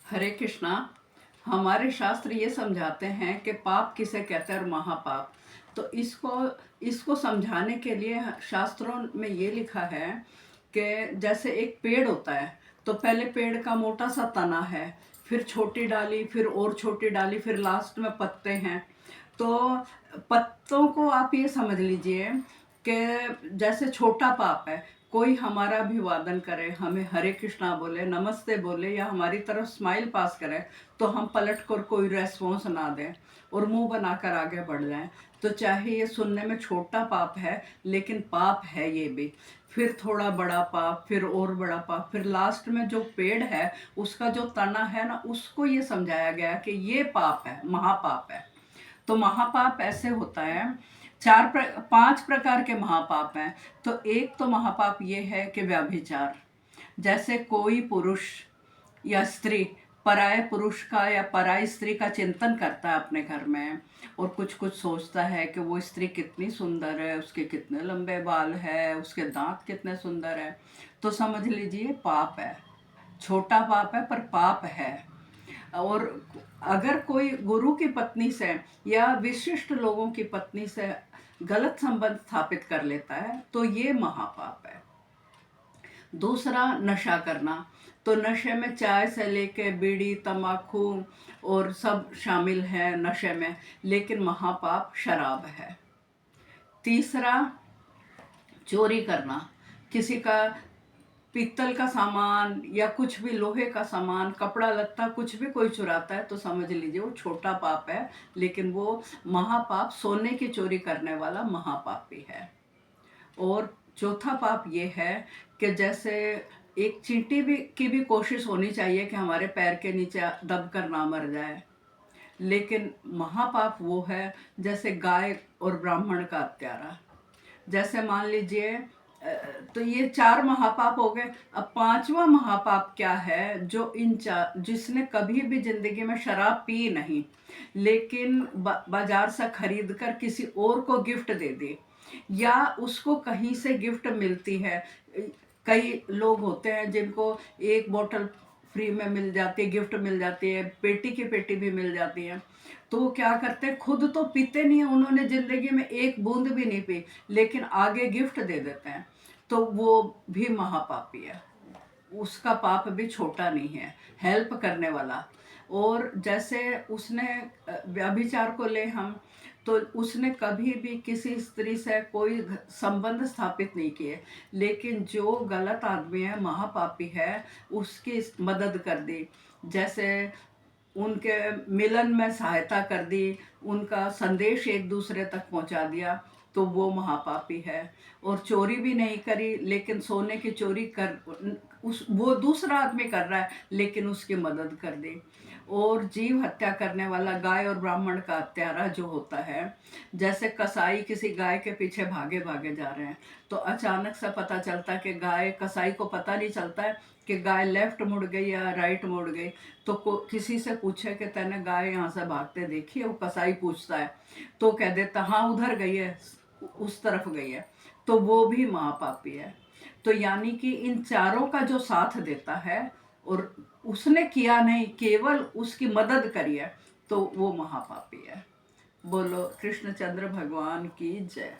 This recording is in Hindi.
हरे कृष्णा। हमारे शास्त्र ये समझाते हैं कि पाप किसे कहते हैं और महापाप। तो इसको समझाने के लिए शास्त्रों में ये लिखा है कि जैसे एक पेड़ होता है, तो पहले पेड़ का मोटा सा तना है, फिर छोटी डाली, फिर और छोटी डाली, फिर लास्ट में पत्ते हैं। तो पत्तों को आप ये समझ लीजिए कि जैसे छोटा पाप है, कोई हमारा अभिवादन करे, हमें हरे कृष्णा बोले, नमस्ते बोले या हमारी तरफ स्माइल पास करे, तो हम पलट कर कोई रेस्पॉन्स ना दें और मुंह बनाकर आगे बढ़ जाएं, तो चाहे ये सुनने में छोटा पाप है लेकिन पाप है ये भी। फिर थोड़ा बड़ा पाप, फिर और बड़ा पाप, फिर लास्ट में जो पेड़ है उसका जो तना है ना, उसको ये समझाया गया कि ये पाप है, महापाप है। तो महापाप ऐसे होता है, 5 प्रकार के महापाप हैं। तो एक तो महापाप ये है कि व्यभिचार, जैसे कोई पुरुष या स्त्री पराये पुरुष का या पराई स्त्री का चिंतन करता है अपने घर में, और कुछ कुछ सोचता है कि वो स्त्री कितनी सुंदर है, उसके कितने लंबे बाल है, उसके दांत कितने सुंदर है, तो समझ लीजिए पाप है। छोटा पाप है पर पाप है। और अगर कोई गुरु की पत्नी से या विशिष्ट लोगों की पत्नी से गलत संबंध स्थापित कर लेता है तो ये महापाप है। दूसरा, नशा करना। तो नशे में चाय से लेके बीड़ी, तंबाकू और सब शामिल है नशे में, लेकिन महापाप शराब है। तीसरा, चोरी करना। किसी का पीतल का सामान या कुछ भी, लोहे का सामान, कपड़ा लत्ता, कुछ भी कोई चुराता है तो समझ लीजिए वो छोटा पाप है, लेकिन वो महापाप, सोने की चोरी करने वाला महापापी है। और चौथा पाप ये है कि जैसे एक चींटी भी की भी कोशिश होनी चाहिए कि हमारे पैर के नीचे दब कर ना मर जाए, लेकिन महापाप वो है जैसे गाय और ब्राह्मण का हत्यारा। जैसे मान लीजिए, तो ये 4 महापाप हो गए। अब 5वां महापाप क्या है, जो जिसने कभी भी जिंदगी में शराब पी नहीं, लेकिन बाजार से खरीद कर किसी और को गिफ्ट दे दी, या उसको कहीं से गिफ्ट मिलती है। कई लोग होते हैं जिनको एक बोतल फ्री में मिल जाती है, गिफ्ट मिल जाती है, पेटी की पेटी भी मिल जाती है। तो वो क्या करते हैं, खुद तो पीते नहीं है, उन्होंने जिंदगी में एक बूंद भी नहीं पी, लेकिन आगे गिफ्ट दे देते हैं, तो वो भी महापापी है। उसका पाप भी छोटा नहीं है, हेल्प करने वाला। और जैसे उसने व्यभिचार को ले हम, तो उसने कभी भी किसी स्त्री से कोई संबंध स्थापित नहीं किए, लेकिन जो गलत आदमी है, महापापी है, उसकी मदद कर दी। जैसे उनके मिलन में सहायता कर दी, उनका संदेश एक दूसरे तक पहुंचा दिया, तो वो महापापी है। और चोरी भी नहीं करी, लेकिन सोने की चोरी कर वो दूसरा आदमी कर रहा है लेकिन उसकी मदद कर दी। और जीव हत्या करने वाला, गाय और ब्राह्मण का हत्यारा जो होता है, जैसे कसाई किसी गाय के पीछे भागे भागे जा रहे हैं, तो अचानक से पता चलता है कि गाय, कसाई को पता नहीं चलता है कि गाय लेफ्ट मुड़ गई या राइट मुड़ गई। तो किसी से पूछे कि तैने गाय यहाँ से भागते देखी है, वो कसाई पूछता है, तो कह देता हाँ उधर गई है, उस तरफ गई है, तो वो भी महापापी है। तो यानी कि इन चारों का जो साथ देता है और उसने किया नहीं, केवल उसकी मदद करी है, तो वो महापापी है। बोलो कृष्णचंद्र भगवान की जय।